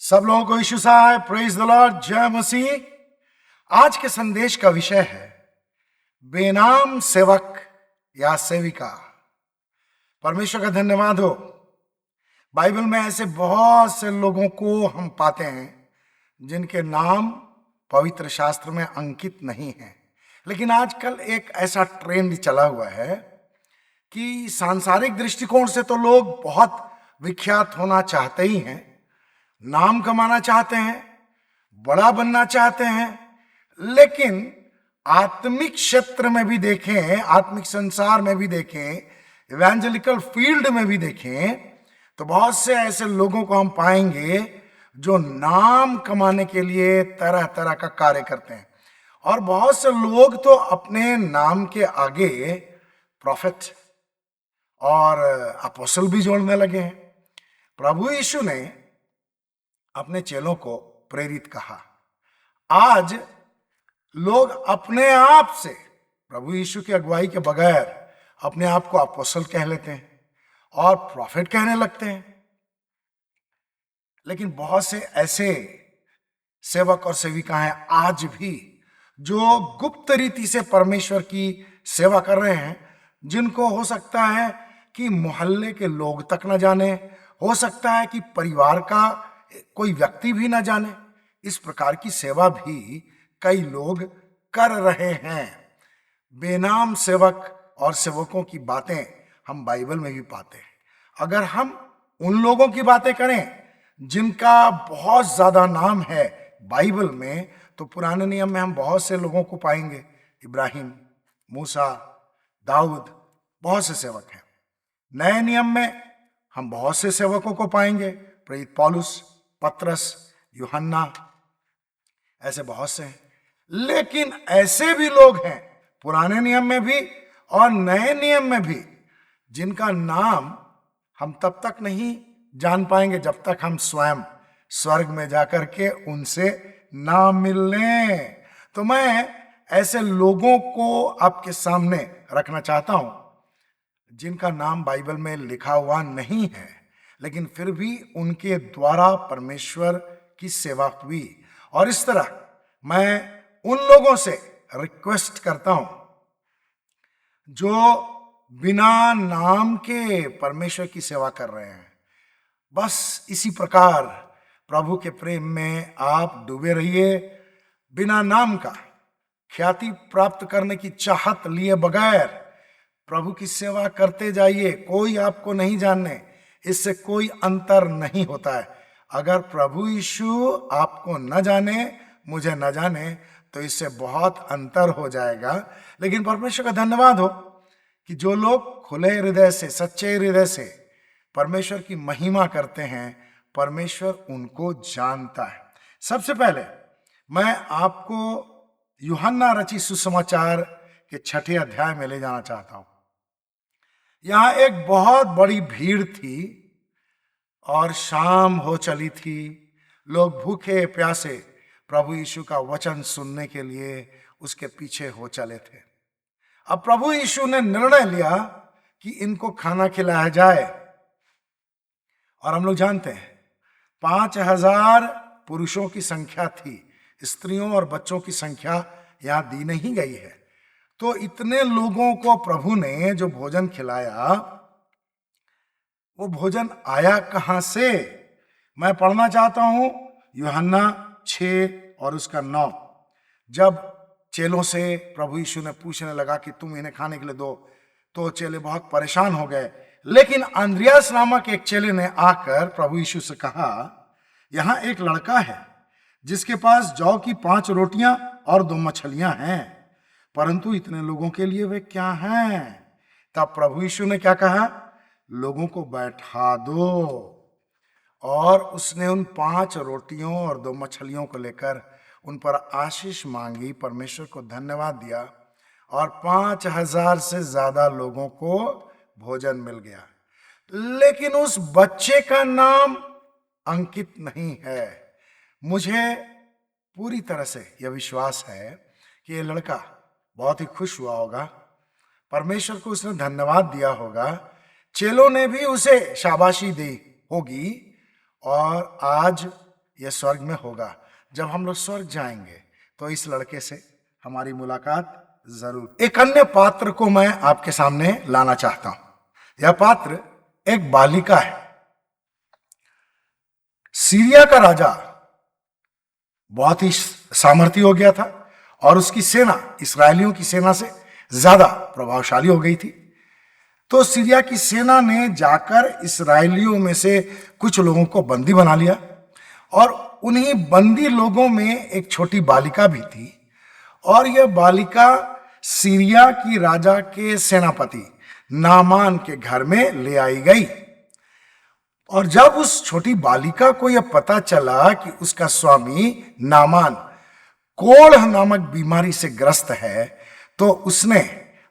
सब लोगों को यीशु साहब प्रेज द लॉर्ड, जय मसीह। आज के संदेश का विषय है बेनाम सेवक या सेविका। परमेश्वर का धन्यवाद हो। बाइबल में ऐसे बहुत से लोगों को हम पाते हैं जिनके नाम पवित्र शास्त्र में अंकित नहीं है, लेकिन आजकल एक ऐसा ट्रेंड चला हुआ है कि सांसारिक दृष्टिकोण से तो लोग बहुत विख्यात होना चाहते ही हैं, नाम कमाना चाहते हैं, बड़ा बनना चाहते हैं, लेकिन आत्मिक क्षेत्र में भी देखें, आत्मिक संसार में भी देखें, इवेंजेलिकल फील्ड में भी देखें तो बहुत से ऐसे लोगों को हम पाएंगे जो नाम कमाने के लिए तरह तरह का कार्य करते हैं। और बहुत से लोग तो अपने नाम के आगे प्रॉफिट और अपोस्टल भी जोड़ने लगे हैं। प्रभु यीशु ने अपने चेलों को प्रेरित कहा। आज लोग अपने आप से प्रभु यीशु की अगुवाई के बगैर अपने आप को अपोस्टल कह लेते हैं और प्रॉफिट कहने लगते हैं। लेकिन बहुत से ऐसे सेवक और सेविकाएं आज भी जो गुप्त रीति से परमेश्वर की सेवा कर रहे हैं, जिनको हो सकता है कि मोहल्ले के लोग तक न जाने, हो सकता है कि परिवार का कोई व्यक्ति भी न जाने। इस प्रकार की सेवा भी कई लोग कर रहे हैं। बेनाम सेवक और सेवकों की बातें हम बाइबल में भी पाते हैं। अगर हम उन लोगों की बातें करें जिनका बहुत ज्यादा नाम है बाइबल में, तो पुराने नियम में हम बहुत से लोगों को पाएंगे। इब्राहिम, मूसा, दाऊद, बहुत से सेवक हैं। नए नियम में हम बहुत से सेवकों को पाएंगे, प्रेरित पौलुस, पत्रस, यूहन्ना, ऐसे बहुत से हैं। लेकिन ऐसे भी लोग हैं पुराने नियम में भी और नए नियम में भी जिनका नाम हम तब तक नहीं जान पाएंगे जब तक हम स्वयं स्वर्ग में जाकर के उनसे ना मिल लें। तो मैं ऐसे लोगों को आपके सामने रखना चाहता हूं जिनका नाम बाइबल में लिखा हुआ नहीं है, लेकिन फिर भी उनके द्वारा परमेश्वर की सेवा हुई। और इस तरह मैं उन लोगों से रिक्वेस्ट करता हूं जो बिना नाम के परमेश्वर की सेवा कर रहे हैं। बस इसी प्रकार प्रभु के प्रेम में आप डूबे रहिए। बिना नाम का ख्याति प्राप्त करने की चाहत लिए बगैर प्रभु की सेवा करते जाइए। कोई आपको नहीं जानने, इससे कोई अंतर नहीं होता है। अगर प्रभु यीशु आपको न जाने, मुझे न जाने, तो इससे बहुत अंतर हो जाएगा। लेकिन परमेश्वर का धन्यवाद हो कि जो लोग खुले हृदय से, सच्चे हृदय से परमेश्वर की महिमा करते हैं, परमेश्वर उनको जानता है। सबसे पहले मैं आपको यूहन्ना रचित सुसमाचार के 6 अध्याय में ले जाना चाहता हूं। यहां एक बहुत बड़ी भीड़ थी और शाम हो चली थी। लोग भूखे प्यासे प्रभु यीशु का वचन सुनने के लिए उसके पीछे हो चले थे। अब प्रभु यीशु ने निर्णय लिया कि इनको खाना खिलाया जाए। और हम लोग जानते हैं 5000 पुरुषों की संख्या थी, स्त्रियों और बच्चों की संख्या यहां दी नहीं गई है। तो इतने लोगों को प्रभु ने जो भोजन खिलाया, वो भोजन आया कहां से? मैं पढ़ना चाहता हूं यूहन्ना 6 और उसका 9। जब चेलों से प्रभु यीशु ने पूछने लगा कि तुम इन्हें खाने के लिए दो, तो चेले बहुत परेशान हो गए। लेकिन अंद्रियास नामक एक चेले ने आकर प्रभु यीशु से कहा, यहां एक लड़का है जिसके पास जौ की 5 रोटियां और 2 मछलियां हैं, परंतु इतने लोगों के लिए वे क्या हैं? तब प्रभु यीशु ने क्या कहा? लोगों को बैठा दो। और उसने उन 5 रोटियों और 2 मछलियों को लेकर उन पर आशीष मांगी, परमेश्वर को धन्यवाद दिया और 5000 से ज्यादा लोगों को भोजन मिल गया। लेकिन उस बच्चे का नाम अंकित नहीं है। मुझे पूरी तरह से यह विश्वास है कि यह लड़का बहुत ही खुश हुआ होगा, परमेश्वर को उसने धन्यवाद दिया होगा, चेलों ने भी उसे शाबाशी दी होगी और आज यह स्वर्ग में होगा। जब हम लोग स्वर्ग जाएंगे तो इस लड़के से हमारी मुलाकात जरूर। एक अन्य पात्र को मैं आपके सामने लाना चाहता हूं। यह पात्र एक बालिका है। सीरिया का राजा बहुत ही सामर्थी हो गया था और उसकी सेना इस्राएलियों की सेना से ज्यादा प्रभावशाली हो गई थी। तो सीरिया की सेना ने जाकर इस्राएलियों में से कुछ लोगों को बंदी बना लिया और उन्हीं बंदी लोगों में एक छोटी बालिका भी थी और यह बालिका सीरिया की राजा के सेनापति नामान के घर में ले आई गई। और जब उस छोटी बालिका को यह पता चला कि उसका स्वामी नामान कोढ़ नामक बीमारी से ग्रस्त है, तो उसने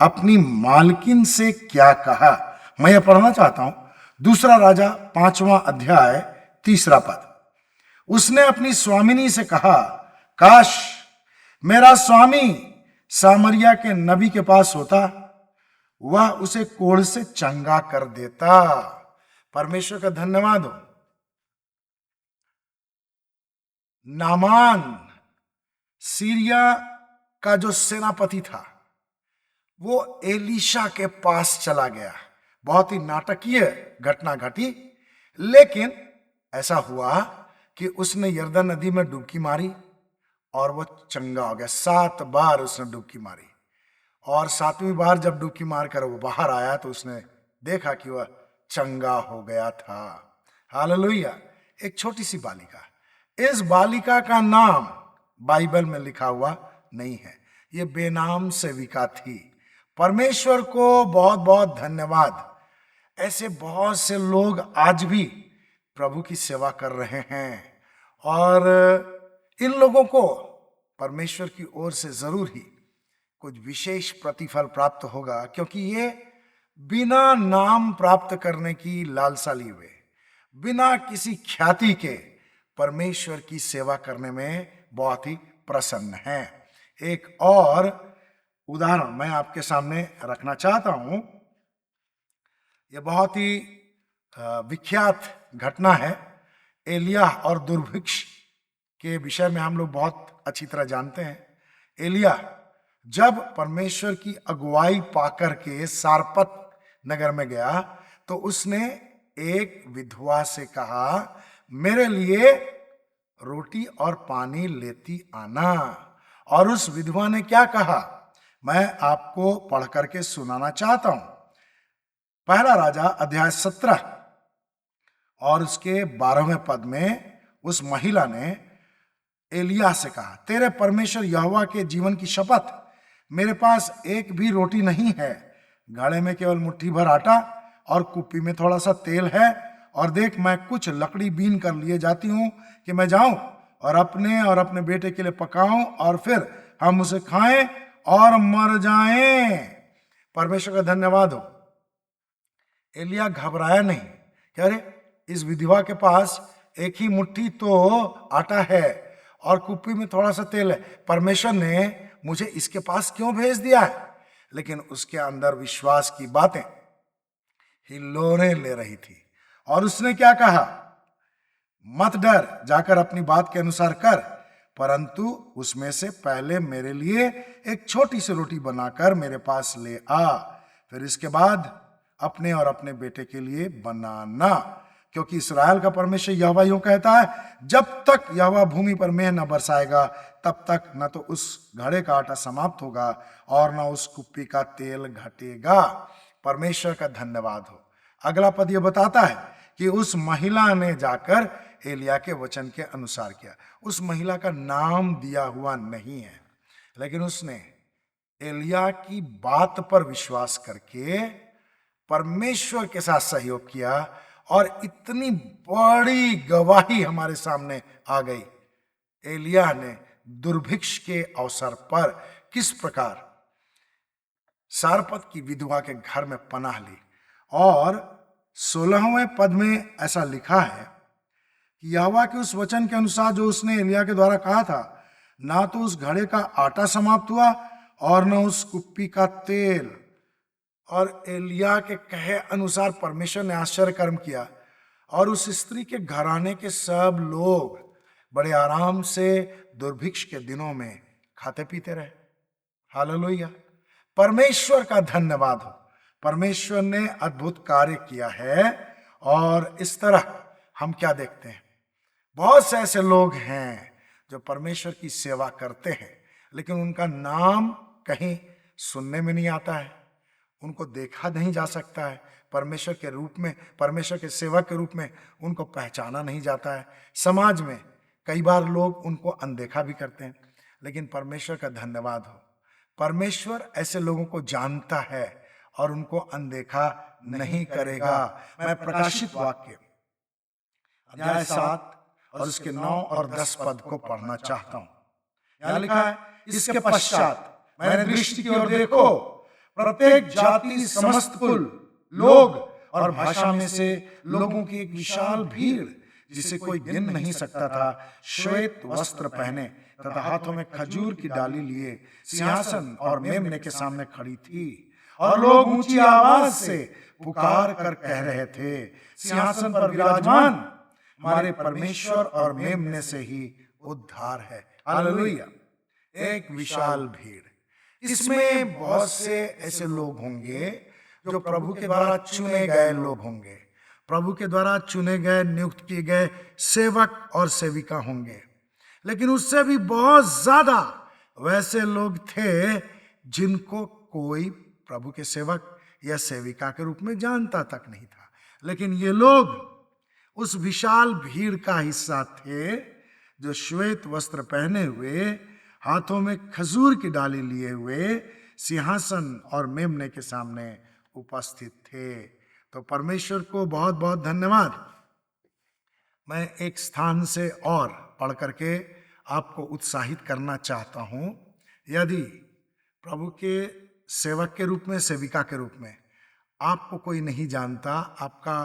अपनी मालकिन से क्या कहा, मैं यह पढ़ना चाहता हूं। दूसरा राजा 5वां अध्याय 3रा पद। उसने अपनी स्वामिनी से कहा, काश मेरा स्वामी सामरिया के नबी के पास होता, वह उसे कोढ़ से चंगा कर देता। परमेश्वर का धन्यवाद हो। नामान सीरिया का जो सेनापति था वो एलीशा के पास चला गया। बहुत ही नाटकीय घटना घटी, लेकिन ऐसा हुआ कि उसने यरदन नदी में डुबकी मारी और वो चंगा हो गया। 7 बार उसने डुबकी मारी और 7वीं बार जब डुबकी मारकर वो बाहर आया तो उसने देखा कि वह चंगा हो गया था। हालेलुया। एक छोटी सी बालिका। इस बालिका का नाम बाइबल में लिखा हुआ नहीं है, ये बेनाम सेविका थी। परमेश्वर को बहुत बहुत धन्यवाद। ऐसे बहुत से लोग आज भी प्रभु की सेवा कर रहे हैं और इन लोगों को परमेश्वर की ओर से जरूर ही कुछ विशेष प्रतिफल प्राप्त होगा, क्योंकि ये बिना नाम प्राप्त करने की लालसा लिए हुए, बिना किसी ख्याति के परमेश्वर की सेवा करने में बहुत ही प्रसन्न हैं। एक और उदाहरण मैं आपके सामने रखना चाहता हूं। यह बहुत ही विख्यात घटना है। एलिया और दुर्भिक्ष के विषय में हम लोग बहुत अच्छी तरह जानते हैं। एलिया जब परमेश्वर की अगुवाई पाकर के सारपत नगर में गया तो उसने एक विधवा से कहा, मेरे लिए रोटी और पानी लेती आना। और उस विधवा ने क्या कहा, मैं आपको पढ़ करके सुनाना चाहता हूं। पहला राजा अध्याय 17 और उसके 12वें पद में उस महिला ने एलिया से कहा, तेरे परमेश्वर यहोवा के जीवन की शपथ, मेरे पास एक भी रोटी नहीं है, घड़े में केवल मुट्ठी भर आटा और कुप्पी में थोड़ा सा तेल है। और देख, मैं कुछ लकड़ी बीन कर लिए जाती हूं कि मैं जाऊं और अपने बेटे के लिए पकाऊं और फिर हम उसे खाएं और मर जाएं। परमेश्वर का धन्यवाद हो। एलिया घबराया नहीं कि अरे इस विधवा के पास एक ही मुट्ठी तो आटा है और कुप्पी में थोड़ा सा तेल है, परमेश्वर ने मुझे इसके पास क्यों भेज दिया है। लेकिन उसके अंदर विश्वास की बातें हिलोरे ले रही थी और उसने क्या कहा, मत डर, जाकर अपनी बात के अनुसार कर, परंतु उसमें से पहले मेरे लिए एक छोटी सी रोटी बनाकर मेरे पास ले आ, फिर इसके बाद अपने और अपने बेटे के लिए बनाना, क्योंकि इस्राएल का परमेश्वर यहोवा यूं कहता है, जब तक यहोवा भूमि पर मेंह न बरसाएगा तब तक न तो उस घड़े का आटा समाप्त होगा और न उस कुप्पी का तेल घटेगा। परमेश्वर का धन्यवाद हो। अगला पद यह बताता है कि उस महिला ने जाकर एलिया के वचन के अनुसार किया। उस महिला का नाम दिया हुआ नहीं है, लेकिन उसने एलिया की बात पर विश्वास करके परमेश्वर के साथ सहयोग किया और इतनी बड़ी गवाही हमारे सामने आ गई। एलिया ने दुर्भिक्ष के अवसर पर किस प्रकार सारपत की विधवा के घर में पनाह ली। और 16वें पद में ऐसा लिखा है कि यहोवा के उस वचन के अनुसार जो उसने एलिया के द्वारा कहा था, ना तो उस घड़े का आटा समाप्त हुआ और न उस कुप्पी का तेल। और एलिया के कहे अनुसार परमेश्वर ने आश्चर्य कर्म किया और उस स्त्री के घराने के सब लोग बड़े आराम से दुर्भिक्ष के दिनों में खाते पीते रहे। हालेलुया, परमेश्वर का धन्यवाद हो। परमेश्वर ने अद्भुत कार्य किया है। और इस तरह हम क्या देखते हैं, बहुत से ऐसे लोग हैं जो परमेश्वर की सेवा करते हैं, लेकिन उनका नाम कहीं सुनने में नहीं आता है, उनको देखा नहीं जा सकता है परमेश्वर के रूप में, परमेश्वर के सेवक के रूप में उनको पहचाना नहीं जाता है। समाज में कई बार लोग उनको अनदेखा भी करते हैं, लेकिन परमेश्वर का धन्यवाद हो, परमेश्वर ऐसे लोगों को जानता है और उनको अनदेखा नहीं करेगा। मैं प्रकाशित वाक्य अध्याय 7 और उसके 9 और 10 पद को पढ़ना चाहता हूं। यहां लिखा है, इसके पश्चात मैंने दृष्टि की और देखो, प्रत्येक जाति, समस्त कुल, लोग और भाषा में से लोगों की एक विशाल भीड़, जिसे कोई गिन नहीं सकता था, श्वेत वस्त्र पहने तथा हाथों में खजूर की डाली लिए सिंहासन और मेमने के सामने खड़ी थी। और लोग ऊंची आवाज से पुकार कर कह रहे थे, सिंहासन पर विराजमान हमारे परमेश्वर और मेमने से ही उद्धार है। हालेलुया, एक विशाल भीड़। इसमें बहुत से ऐसे लोग होंगे जो प्रभु के द्वारा चुने गए लोग होंगे, प्रभु के द्वारा चुने गए, नियुक्त किए गए सेवक और सेविका होंगे। लेकिन उससे भी बहुत ज्यादा वैसे लोग थे जिनको कोई प्रभु के सेवक या सेविका के रूप में जानता तक नहीं था। लेकिन ये लोग उस विशाल भीड़ का हिस्सा थे जो श्वेत वस्त्र पहने हुए, हाथों में खजूर की डाली लिए हुए, सिंहासन और मेमने के सामने उपस्थित थे। तो परमेश्वर को बहुत बहुत धन्यवाद। मैं एक स्थान से और पढ़ करके आपको उत्साहित करना चाहता हूं। यदि प्रभु के सेवक के रूप में, सेविका के रूप में आपको कोई नहीं जानता, आपका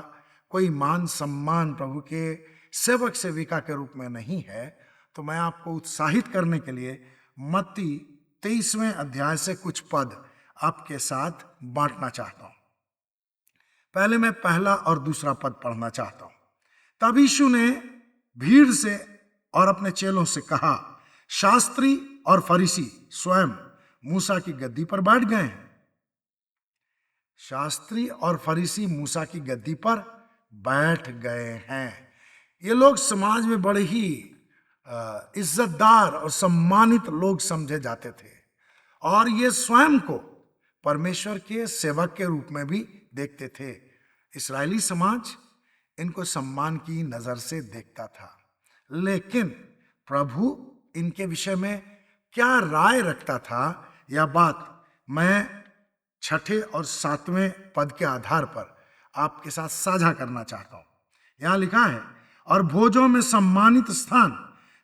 कोई मान सम्मान प्रभु के सेवक सेविका के रूप में नहीं है, तो मैं आपको उत्साहित करने के लिए मत्ती 23वें अध्याय से कुछ पद आपके साथ बांटना चाहता हूं। पहले मैं पहला और दूसरा पद पढ़ना चाहता हूं। तब यीशु ने भीड़ से और अपने चेलों से कहा, शास्त्री और फरीसी स्वयं मूसा की गद्दी पर बैठ गए हैं। शास्त्री और फरीसी मूसा की गद्दी पर बैठ गए हैं। ये लोग समाज में बड़े ही इज्जतदार और सम्मानित लोग समझे जाते थे, और ये स्वयं को परमेश्वर के सेवक के रूप में भी देखते थे। इस्राएली समाज इनको सम्मान की नजर से देखता था, लेकिन प्रभु इनके विषय में क्या राय रखता था, यह बात मैं 6 और 7वें पद के आधार पर आपके साथ साझा करना चाहता हूं। यहां लिखा है, और भोजों में सम्मानित स्थान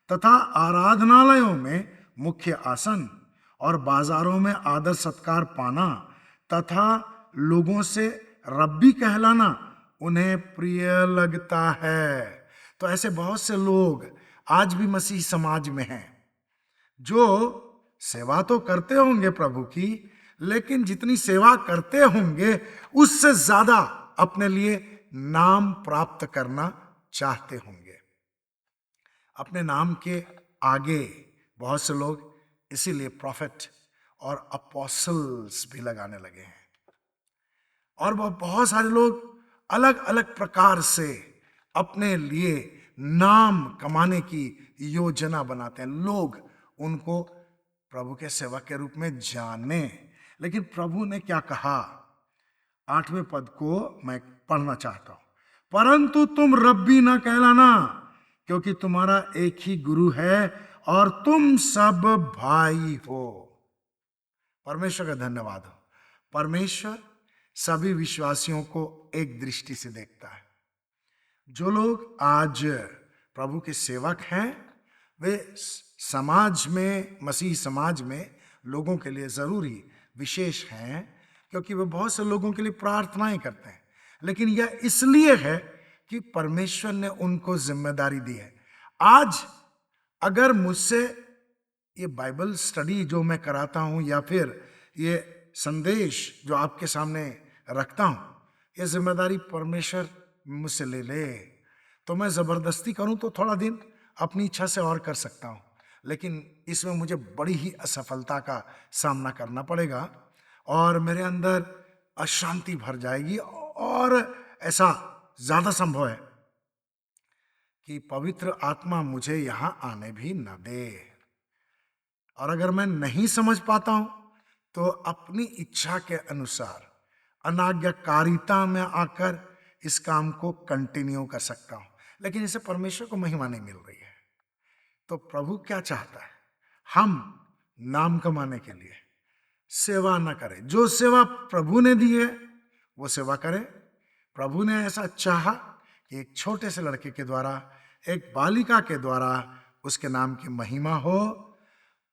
तथा आराधनालयों में मुख्य आसन और बाजारों में आदर सत्कार पाना तथा लोगों से रब्बी कहलाना उन्हें प्रिय लगता है। तो ऐसे बहुत से लोग आज भी मसीह समाज में हैं जो सेवा तो करते होंगे प्रभु की, लेकिन जितनी सेवा करते होंगे उससे ज्यादा अपने लिए नाम प्राप्त करना चाहते होंगे। अपने नाम के आगे बहुत से लोग इसीलिए प्रॉफिट और अपोस्टल्स भी लगाने लगे हैं, और बहुत सारे लोग अलग अलग प्रकार से अपने लिए नाम कमाने की योजना बनाते हैं। लोग उनको प्रभु के सेवक के रूप में जाने, लेकिन प्रभु ने क्या कहा, 8वें पद को मैं पढ़ना चाहता हूं। परंतु तुम रब्बी न कहलाना, क्योंकि तुम्हारा एक ही गुरु है और तुम सब भाई हो। परमेश्वर का धन्यवाद हो। परमेश्वर सभी विश्वासियों को एक दृष्टि से देखता है। जो लोग आज प्रभु के सेवक हैं वे समाज में, मसीह समाज में लोगों के लिए जरूरी विशेष हैं, क्योंकि वे बहुत से लोगों के लिए प्रार्थनाएं करते हैं। लेकिन यह इसलिए है कि परमेश्वर ने उनको जिम्मेदारी दी है। आज अगर मुझसे ये बाइबल स्टडी जो मैं कराता हूं या फिर ये संदेश जो आपके सामने रखता हूं, ये जिम्मेदारी परमेश्वर मुझसे ले ले, तो मैं जबरदस्ती करूं तो थोड़ा दिन अपनी इच्छा से और कर सकता हूँ, लेकिन इसमें मुझे बड़ी ही असफलता का सामना करना पड़ेगा और मेरे अंदर अशांति भर जाएगी। और ऐसा ज़्यादा संभव है कि पवित्र आत्मा मुझे यहाँ आने भी न दे। और अगर मैं नहीं समझ पाता हूं तो अपनी इच्छा के अनुसार अनाज्ञाकारिता में आकर इस काम को कंटिन्यू कर सकता हूं, लेकिन इसे परमेश्वर को महिमा नहीं मिल रही है। तो प्रभु क्या चाहता है? हम नाम कमाने के लिए सेवा न करें। जो सेवा प्रभु ने दी है वो सेवा करें। प्रभु ने ऐसा चाहा कि एक छोटे से लड़के के द्वारा, एक बालिका के द्वारा उसके नाम की महिमा हो।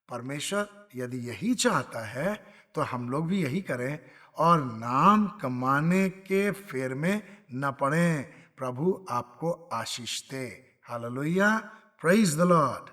परमेश्वर यदि यही चाहता है तो हम लोग भी यही करें और नाम कमाने के फेर में न पड़ें। प्रभु आपको आशीष दे। Hallelujah, praise the Lord.